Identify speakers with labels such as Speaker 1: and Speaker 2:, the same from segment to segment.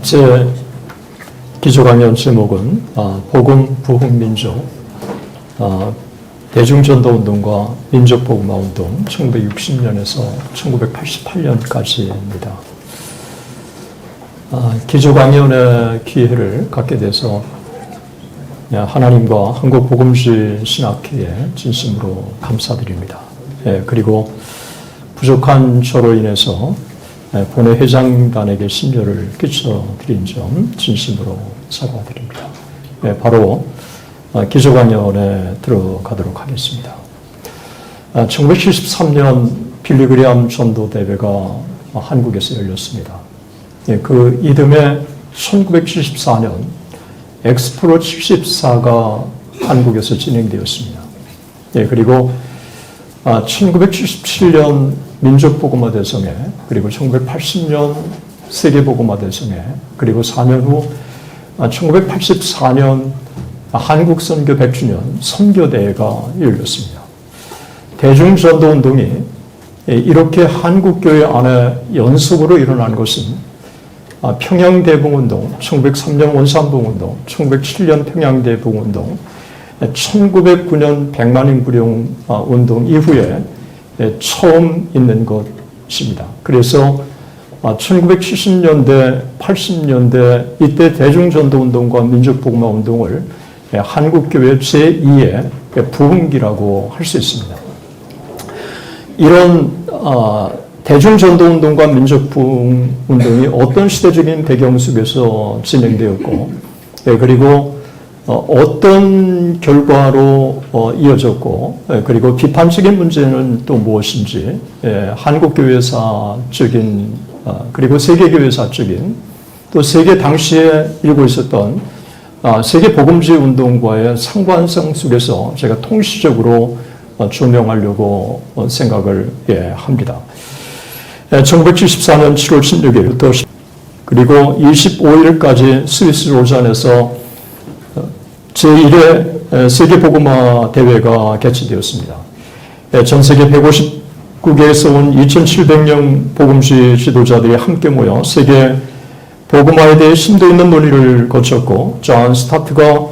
Speaker 1: 제 기조 강연 제목은 복음 부흥민족 대중전도운동과 민족복음화운동 1960년에서 1988년까지입니다. 기조 강연의 기회를 갖게 돼서 하나님과 한국복음주의 신학회에 진심으로 감사드립니다. 그리고 부족한 저로 인해서 본회 회장단에게 심려를 끼쳐드린 점 진심으로 사과드립니다. 바로 기조 강연에 들어가도록 하겠습니다. 1973년 빌리그리암 전도대회가 한국에서 열렸습니다. 그 이듬해 1974년 엑스프로 74가 한국에서 진행되었습니다. 그리고 1977년 민족복음화 대성회, 그리고 1980년 세계복음화 대성회, 그리고 4년 후 1984년 한국선교 100주년 선교대회가 열렸습니다. 대중전도운동이 이렇게 한국교회 안에 연속으로 일어난 것은 평양대붕운동, 1903년 원산붕운동, 1907년 평양대붕운동, 1909년 백만인구룡운동 이후에 처음 있는 것입니다. 그래서 1970년대, 80년대 이때 대중전도운동과 민족복음화운동을 한국교회 제2의 부흥기라고 할 수 있습니다. 이런 대중전도운동과 민족부흥운동이 어떤 시대적인 배경 속에서 진행되었고, 그리고 어떤 결과로 이어졌고, 그리고 비판적인 문제는 또 무엇인지, 한국교회사적인, 그리고 세계교회사적인, 또 세계 당시에 일고 있었던 세계복음주의 운동과의 상관성 속에서 제가 통시적으로 조명하려고 생각을 합니다. 1974년 7월 16일부터 그리고 25일까지 스위스 로잔에서 제1회 세계복음화 대회가 개최되었습니다. 전 세계 159개에서 온 2,700명 복음주의 지도자들이 함께 모여 세계 복음화에 대해 심도 있는 논의를 거쳤고, 존 스타트가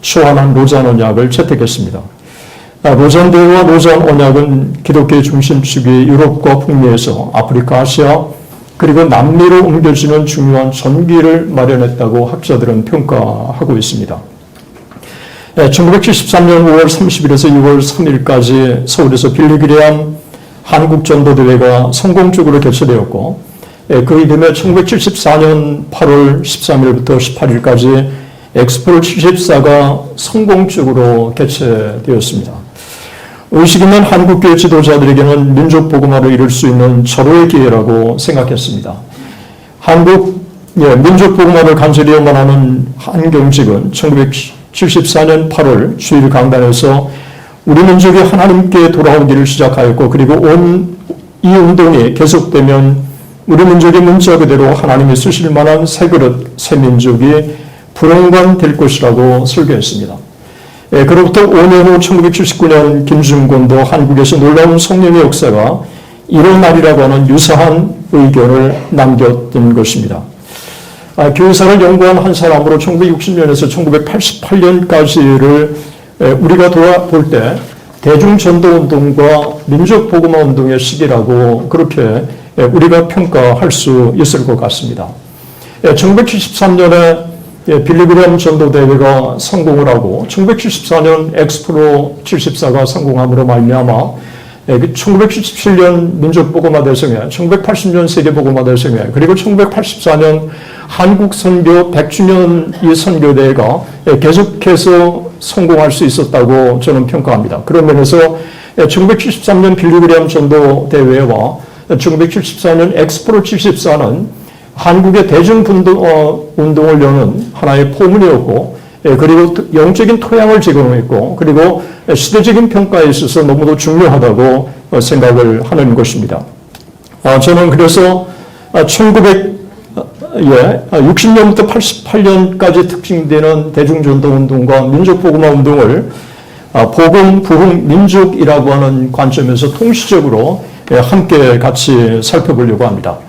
Speaker 1: 초안한 로잔 언약을 채택했습니다. 로잔 대회와 로잔 언약은 기독교의 중심축이 유럽과 북미에서 아프리카, 아시아, 그리고 남미로 옮겨지는 중요한 전기를 마련했다고 학자들은 평가하고 있습니다. 1973년 5월 30일에서 6월 3일까지 서울에서 빌리그리암 한국전도대회가 성공적으로 개최되었고, 그 이듬해 1974년 8월 13일부터 18일까지 엑스프로 74가 성공적으로 개최되었습니다. 의식 있는 한국교회 지도자들에게는 민족복음화를 이룰 수 있는 절호의 기회라고 생각했습니다. 민족복음화를 간절히 염원하는 한경직은 1974년 8월 주일 강단에서 우리 민족이 하나님께 돌아오기를 시작하였고, 그리고 이 운동이 계속되면 우리 민족의 문자 그대로 하나님이 쓰실 만한 새 그릇, 새 민족이 불원관될 것이라고 설교했습니다. 그로부터 5년 후 1979년 김중곤도 한국에서 놀라운 성령의 역사가 일어나리라고 하는 유사한 의견을 남겼던 것입니다. 교회사를 연구한 한 사람으로 1960년에서 1988년까지를 우리가 돌아볼 때 대중전도운동과 민족복음화운동의 시기라고 그렇게 우리가 평가할 수 있을 것 같습니다. 1973년에 빌리그리암 전도대회가 성공을 하고 1974년 엑스프로 74가 성공함으로 말미암아 1977년 민족복음화 대성회, 1980년 세계복음화 대성회, 그리고 1984년 한국선교 100주년 이 선교대회가 계속해서 성공할 수 있었다고 저는 평가합니다. 그런 면에서 1973년 빌리그리암 전도대회와 1974년 엑스프로 74는 한국의 대중운동을 여는 하나의 포문이었고, 그리고 영적인 토양을 제공했고, 그리고 시대적인 평가에 있어서 너무도 중요하다고 생각을 하는 것입니다. 저는 그래서 1960년부터 88년까지 특징되는 대중전도운동과 민족복음화운동을 복음, 부흥, 민족이라고 하는 관점에서 통시적으로 함께 같이 살펴보려고 합니다.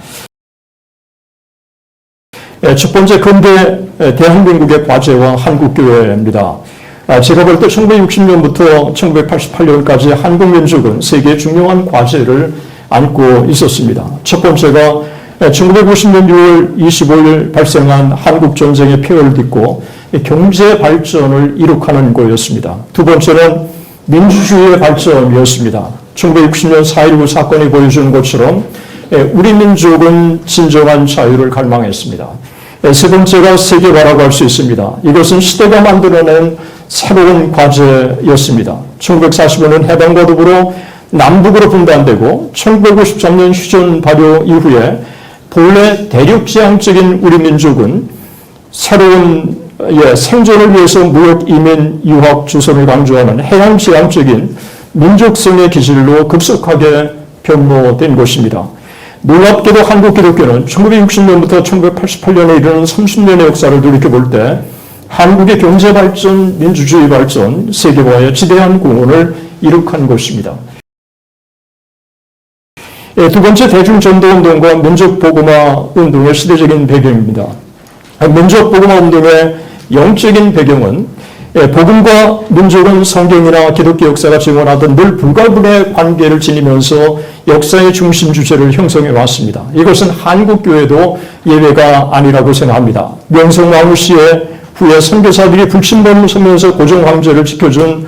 Speaker 1: 첫 번째 근대 대한민국의 과제와 한국교회입니다. 제가 볼 때 1960년부터 1988년까지 한국민족은 세계의 중요한 과제를 안고 있었습니다. 첫 번째가 1950년 6월 25일 발생한 한국전쟁의 폐허를 딛고 경제 발전을 이룩하는 거였습니다. 두 번째는 민주주의의 발전이었습니다. 1960년 4.19 사건이 보여주는 것처럼 우리 민족은 진정한 자유를 갈망했습니다. 세 번째가 세계화라고 할 수 있습니다. 이것은 시대가 만들어낸 새로운 과제였습니다. 1945년 해방과 더불어 남북으로 분단되고 1953년 휴전 발효 이후에 본래 대륙지향적인 우리 민족은 새로운 생존을 위해서 무역, 이민, 유학, 주선을 강조하는 해양지향적인 민족성의 기질로 급속하게 변모된 것입니다. 놀랍게도 한국 기독교는 1960년부터 1988년에 이르는 30년의 역사를 돌이켜볼 때 한국의 경제 발전, 민주주의 발전, 세계화에 지대한 공헌을 이룩한 것입니다. 두 번째 대중전도운동과 민족복음화 운동의 시대적인 배경입니다. 민족복음화 운동의 영적인 배경은 복음과 민족은 성경이나 기독교 역사가 증언하던 늘 불가분의 관계를 지니면서 역사의 중심 주제를 형성해 왔습니다. 이것은 한국교회도 예외가 아니라고 생각합니다. 명성황후 시의 후에 선교사들이 불침범을 서면서 고종황제를 지켜준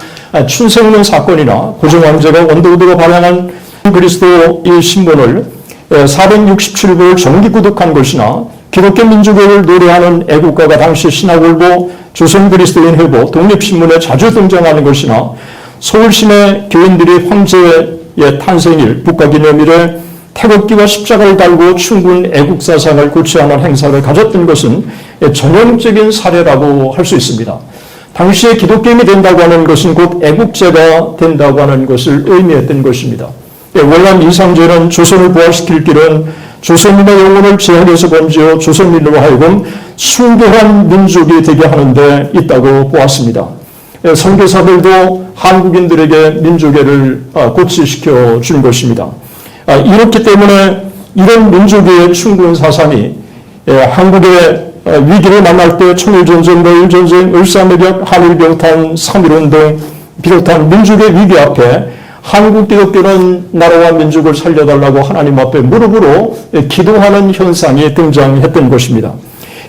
Speaker 1: 춘생론 사건이나 고종황제가 원더우드가 발행한 그리스도의 신문을 467부를 정기구독한 것이나 기독교 민주교를 노래하는 애국가가 당시 신학월보, 조선 그리스도인 회보, 독립신문에 자주 등장하는 것이나 서울시내 교인들이 황제의 탄생일, 국가기념일에 태극기와 십자가를 달고 충분 애국사상을 고취하는 행사를 가졌던 것은 전형적인 사례라고 할 수 있습니다. 당시에 기독교인이 된다고 하는 것은 곧 애국자가 된다고 하는 것을 의미했던 것입니다. 월남 이상제는 조선을 부활시킬 길은 조선인의 영혼을 제약에서 건지어 조선민으로 하여금 순교한 민족이 되게 하는 데 있다고 보았습니다. 선교사들도 한국인들에게 민족애를 고취시켜 준 것입니다. 이렇기 때문에 이런 민족의 충분 사상이 한국의 위기를 만날 때 청일전쟁, 노일전쟁, 을사매격, 한일병탄, 3.1운동 비롯한 민족의 위기 앞에 한국 기독교는 나라와 민족을 살려달라고 하나님 앞에 무릎으로 기도하는 현상이 등장했던 것입니다.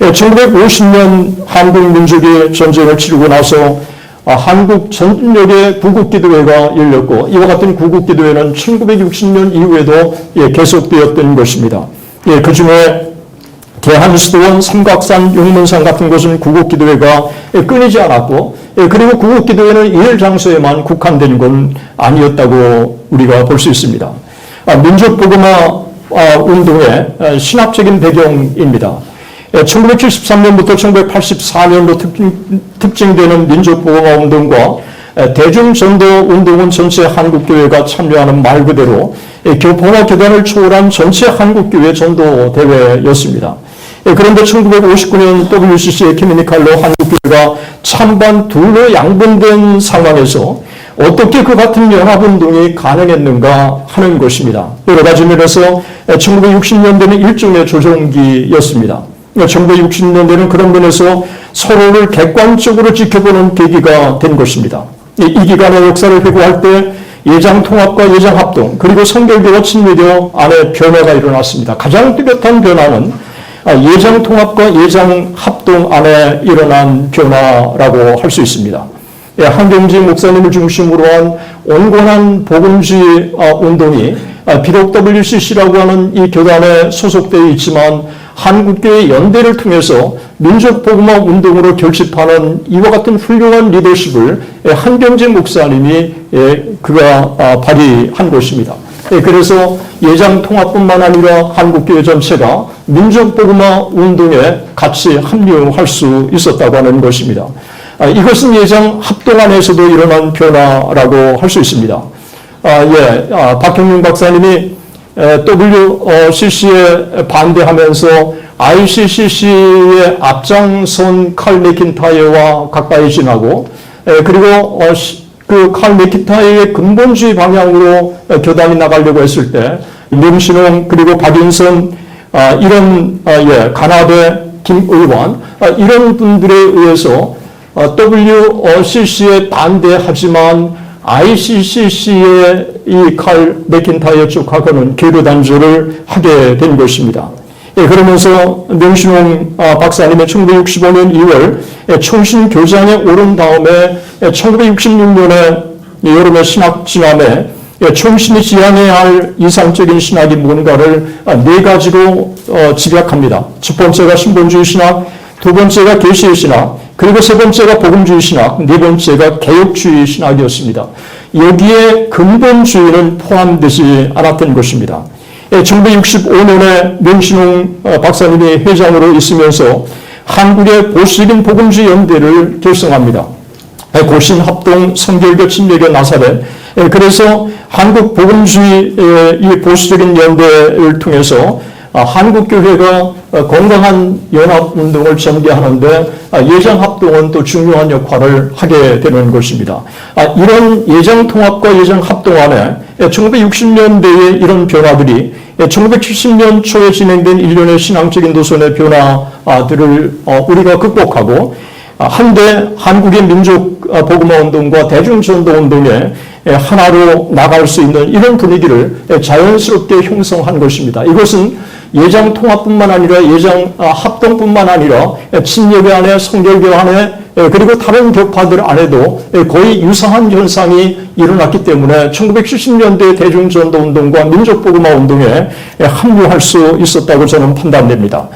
Speaker 1: 1950년 한국 민족이 전쟁을 치르고 나서 한국 전역의 구국기도회가 열렸고 이와 같은 구국기도회는 1960년 이후에도 계속되었던 것입니다. 그 중에 대한수도원, 삼각산, 용문산 같은 곳은 구국기도회가 끊이지 않았고 그리고 구국기도회는 일 장소에만 국한된 건 아니었다고 우리가 볼 수 있습니다. 민족복음화 운동의 신학적인 배경입니다. 1973년부터 1984년로 특징되는 민족복음화 운동과 대중전도 운동은 전체 한국교회가 참여하는 말 그대로 교포나 교단을 초월한 전체 한국교회 전도대회였습니다. 그런데 1959년 WCC 에큐메니칼로 한국교회가 찬반 둘로 양분된 상황에서 어떻게 그 같은 연합운동이 가능했는가 하는 것입니다. 여러 가지 면에서 1960년대는 일종의 조정기였습니다. 1960년대는 그런 면에서 서로를 객관적으로 지켜보는 계기가 된 것입니다. 이 기간의 역사를 회고할 때 예장통합과 예장합동 그리고 성결교와 친미교 안에 변화가 일어났습니다. 가장 뚜렷한 변화는 예장통합과 예장합동 안에 일어난 변화라고 할 수 있습니다. 한경지 목사님을 중심으로 한 온건한 복음주의 운동이 비록 WCC라고 하는 이 교단에 소속되어 있지만 한국교회 연대를 통해서 민족복음화 운동으로 결집하는 이와 같은 훌륭한 리더십을 한경재 목사님이 그가 발휘한 것입니다. 그래서 예장통합뿐만 아니라 한국교회 전체가 민족복음화 운동에 같이 합류할 수 있었다고 하는 것입니다. 이것은 예장합동 안에서도 일어난 변화라고 할 수 있습니다. 박형용 박사님이 WCC에 반대하면서 ICCC의 앞장선 칼 맥킨타이어와 가까이 지나고 그리고 그 칼 맥킨타이어의 근본주의 방향으로 교단이 나가려고 했을 때 명신홍 그리고 박인선 이런 간합의 김 의원, 이런 분들에 의해서 WCC에 반대하지만 ICCC의 이 칼 맥킨타이어 쪽하고는 계류 단절을 하게 된 것입니다. 그러면서 명신홍 박사님의 1965년 2월 총신교장에 오른 다음에 1966년에 여름의 신학 진함에 총신이 지향해야 할 이상적인 신학이 뭔가를 네 가지로 집약합니다. 첫 번째가 신본주의 신학, 두 번째가 계시의 신학, 그리고 세 번째가 복음주의 신학, 네 번째가 개혁주의 신학이었습니다. 여기에 근본주의는 포함되지 않았던 것입니다. 1965년에 명신홍 박사님이 회장으로 있으면서 한국의 보수적인 복음주의 연대를 결성합니다. 고신합동, 성결교, 침례교, 나사렛. 그래서 한국 복음주의 이 보수적인 연대를 통해서 한국교회가 건강한 연합운동을 전개하는데 예정합동은 또 중요한 역할을 하게 되는 것입니다. 이런 예정통합과 예정합동 안에 1960년대의 이런 변화들이 1970년 초에 진행된 일련의 신앙적인 노선의 변화들을 우리가 극복하고 한데 한국의 민족 복음화 운동과 대중전도 운동에 하나로 나갈 수 있는 이런 분위기를 자연스럽게 형성한 것입니다. 이것은 예정 통합뿐만 아니라 예정 합동뿐만 아니라 친예배 안에, 성결교 안에, 그리고 다른 격파들 안에도 거의 유사한 현상이 일어났기 때문에 1970년대 대중전도 운동과 민족복음화 운동에 합류할 수 있었다고 저는 판단됩니다.